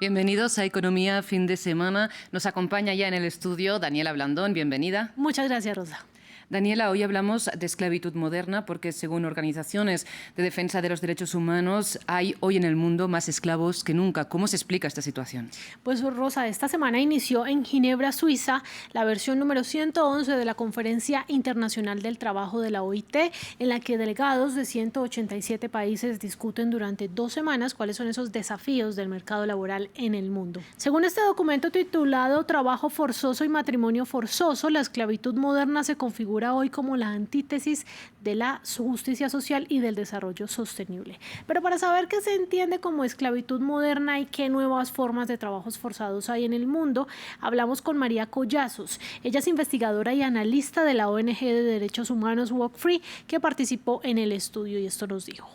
Bienvenidos a Economía Fin de Semana. Nos acompaña ya en el estudio Daniela Blandón. Bienvenida. Muchas gracias, Rosa. Daniela, hoy hablamos de esclavitud moderna porque, según organizaciones de defensa de los derechos humanos, hay hoy en el mundo más esclavos que nunca. ¿Cómo se explica esta situación? Pues, Rosa, esta semana inició en Ginebra, Suiza, la versión número 111 de la Conferencia Internacional del Trabajo de la OIT, en la que delegados de 187 países discuten durante 2 semanas cuáles son esos desafíos del mercado laboral en el mundo. Según este documento titulado Trabajo forzoso y matrimonio forzoso, la esclavitud moderna se configura hoy como la antítesis de la justicia social y del desarrollo sostenible. Pero para saber qué se entiende como esclavitud moderna y qué nuevas formas de trabajos forzados hay en el mundo, hablamos con María Collazos. Ella es investigadora y analista de la ONG de derechos humanos Walk Free, que participó en el estudio, y esto nos dijo.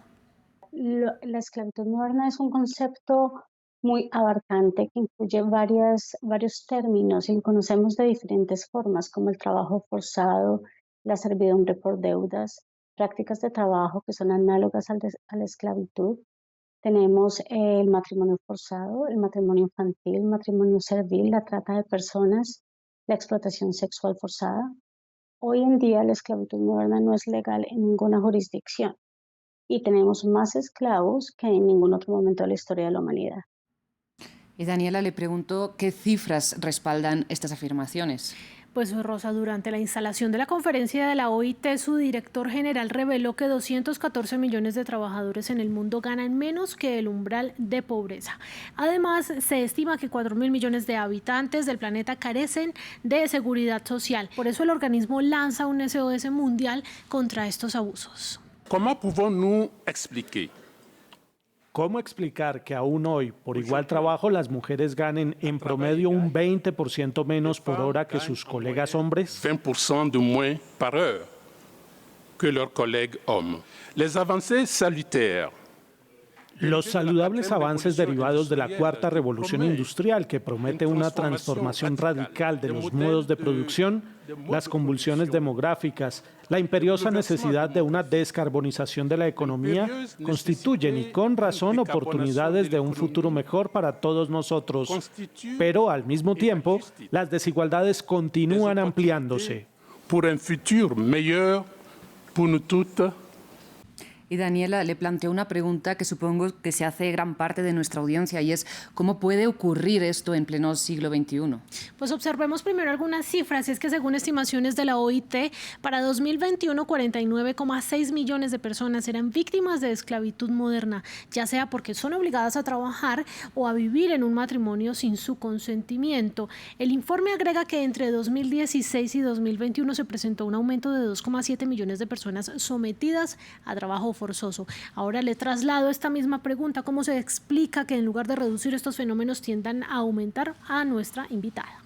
La esclavitud moderna es un concepto muy abarcante que incluye varios términos y conocemos de diferentes formas, como el trabajo forzado, la servidumbre por deudas, prácticas de trabajo que son análogas a la esclavitud. Tenemos el matrimonio forzado, el matrimonio infantil, el matrimonio servil, la trata de personas, la explotación sexual forzada. Hoy en día la esclavitud moderna no es legal en ninguna jurisdicción y tenemos más esclavos que en ningún otro momento de la historia de la humanidad. Y Daniela, le pregunto qué cifras respaldan estas afirmaciones. Pues, Rosa, durante la instalación de la conferencia de la OIT, su director general reveló que 214 millones de trabajadores en el mundo ganan menos que el umbral de pobreza. Además, se estima que 4.000 millones de habitantes del planeta carecen de seguridad social. Por eso el organismo lanza un SOS mundial contra estos abusos. ¿Cómo explicar que aún hoy, por igual trabajo, las mujeres ganen en promedio un 20% menos por hora que sus colegas hombres? 20% de moins par heure que leurs collègues hommes. Les avancées salutaires. Los saludables avances derivados de la cuarta revolución industrial, que promete una transformación radical de los modos de producción, las convulsiones demográficas, la imperiosa necesidad de una descarbonización de la economía, constituyen y con razón oportunidades de un futuro mejor para todos nosotros. Pero al mismo tiempo, las desigualdades continúan ampliándose. Pour un futur meilleur pour nous toutes. Y Daniela, le planteo una pregunta que supongo que se hace gran parte de nuestra audiencia, y es ¿cómo puede ocurrir esto en pleno siglo XXI? Pues observemos primero algunas cifras. Es que según estimaciones de la OIT, para 2021 49,6 millones de personas eran víctimas de esclavitud moderna, ya sea porque son obligadas a trabajar o a vivir en un matrimonio sin su consentimiento. El informe agrega que entre 2016 y 2021 se presentó un aumento de 2,7 millones de personas sometidas a trabajo forzoso. Ahora le traslado esta misma pregunta: ¿cómo se explica que en lugar de reducir estos fenómenos tiendan a aumentar? A nuestra invitada.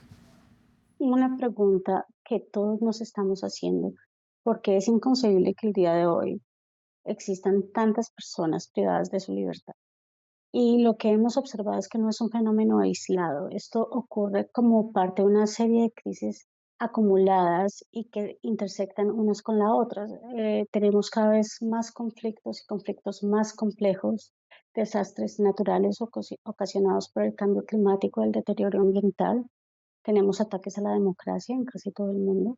Una pregunta que todos nos estamos haciendo: ¿por qué es inconcebible que el día de hoy existan tantas personas privadas de su libertad? Y lo que hemos observado es que no es un fenómeno aislado. Esto ocurre como parte de una serie de crisis acumuladas y que intersectan unas con las otras. Tenemos cada vez más conflictos y conflictos más complejos, desastres naturales ocasionados por el cambio climático, el deterioro ambiental. Tenemos ataques a la democracia en casi todo el mundo.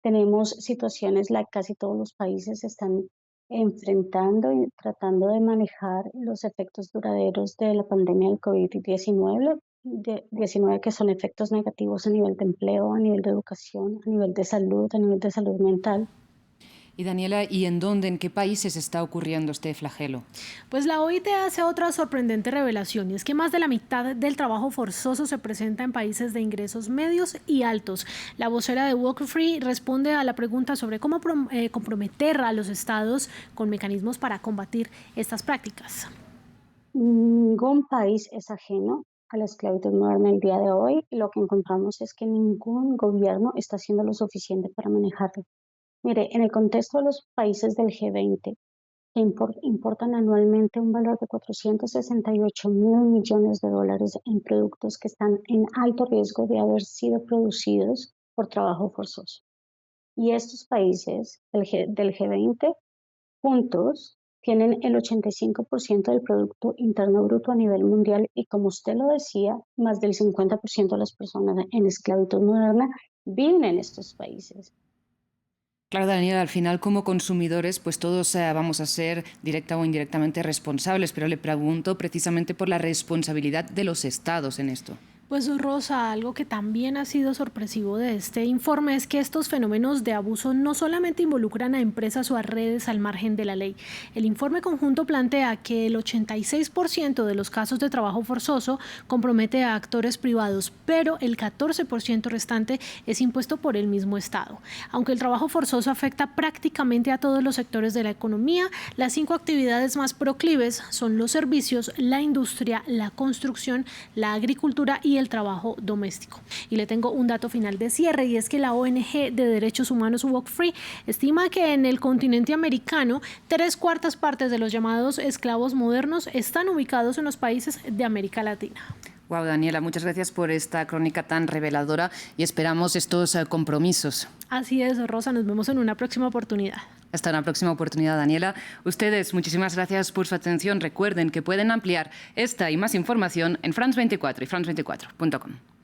Tenemos situaciones la que casi todos los países están enfrentando y tratando de manejar los efectos duraderos de la pandemia del COVID-19, que son efectos negativos a nivel de empleo, a nivel de educación, a nivel de salud mental. Y Daniela, ¿y en dónde, en qué países está ocurriendo este flagelo? Pues la OIT hace otra sorprendente revelación, y es que más de la mitad del trabajo forzoso se presenta en países de ingresos medios y altos. La vocera de Walk Free responde a la pregunta sobre cómo comprometer a los estados con mecanismos para combatir estas prácticas. Ningún país es ajeno a la esclavitud moderna el día de hoy. Lo que encontramos es que ningún gobierno está haciendo lo suficiente para manejarlo. Mire, en el contexto de los países del G20, que importan anualmente un valor de 468.000 millones de dólares en productos que están en alto riesgo de haber sido producidos por trabajo forzoso. Y estos países del G20 juntos tienen el 85% del Producto Interno Bruto a nivel mundial y, como usted lo decía, más del 50% de las personas en esclavitud moderna viven en estos países. Claro, Daniela, al final como consumidores pues todos vamos a ser directa o indirectamente responsables, pero le pregunto precisamente por la responsabilidad de los estados en esto. Pues Rosa, algo que también ha sido sorpresivo de este informe es que estos fenómenos de abuso no solamente involucran a empresas o a redes al margen de la ley. El informe conjunto plantea que el 86% de los casos de trabajo forzoso compromete a actores privados, pero el 14% restante es impuesto por el mismo Estado. Aunque el trabajo forzoso afecta prácticamente a todos los sectores de la economía, las 5 actividades más proclives son los servicios, la industria, la construcción, la agricultura y el trabajo doméstico. Y le tengo un dato final de cierre, y es que la ONG de derechos humanos Walk Free estima que en el continente americano 3/4 partes de los llamados esclavos modernos están ubicados en los países de América Latina. Wow, Daniela, muchas gracias por esta crónica tan reveladora y esperamos estos compromisos. Así es, Rosa, nos vemos en una próxima oportunidad. Hasta una próxima oportunidad, Daniela. Ustedes, muchísimas gracias por su atención. Recuerden que pueden ampliar esta y más información en France24 y france24.com.